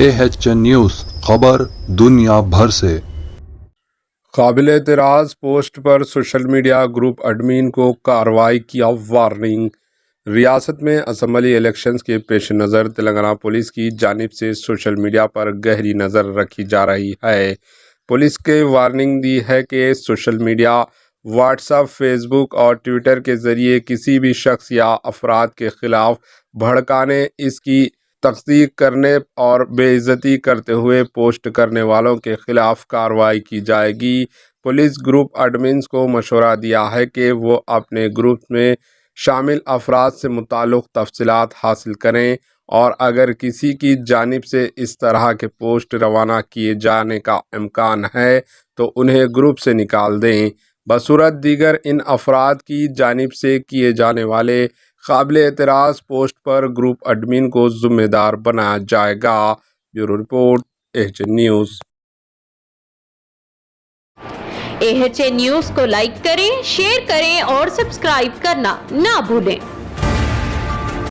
AHN news خبر دنیا بھر سے۔ قابل اعتراض پوسٹ پر سوشل میڈیا گروپ ایڈمن کو کارروائی کی وارننگ۔ ریاست میں اسمبلی الیکشنز کے پیش نظر تلنگانہ پولیس کی جانب سے سوشل میڈیا پر گہری نظر رکھی جا رہی ہے۔ پولیس نے وارننگ دی ہے کہ social media, WhatsApp, Facebook اور ٹویٹر کے ذریعے کسی بھی شخص یا افراد کے خلاف بھڑکانے، اس کی تصدیق کرنے اور بے عزتی کرتے ہوئے پوسٹ کرنے والوں کے خلاف کارروائی کی جائے گی۔ پولیس گروپ ایڈمنز کو مشورہ دیا ہے کہ وہ اپنے گروپ میں شامل افراد سے متعلق تفصیلات حاصل کریں اور اگر کسی کی جانب سے اس طرح کے پوسٹ روانہ کیے جانے کا امکان ہے تو انہیں گروپ سے نکال دیں۔ بصورت دیگر ان افراد کی جانب سے کیے جانے والے قابل اعتراض پوسٹ پر گروپ ایڈمن کو ذمہ دار بنایا جائے گا۔ Bureau report AHN news. AHN news کو لائک کریں، شیئر کریں اور سبسکرائب کرنا نہ بھولیں۔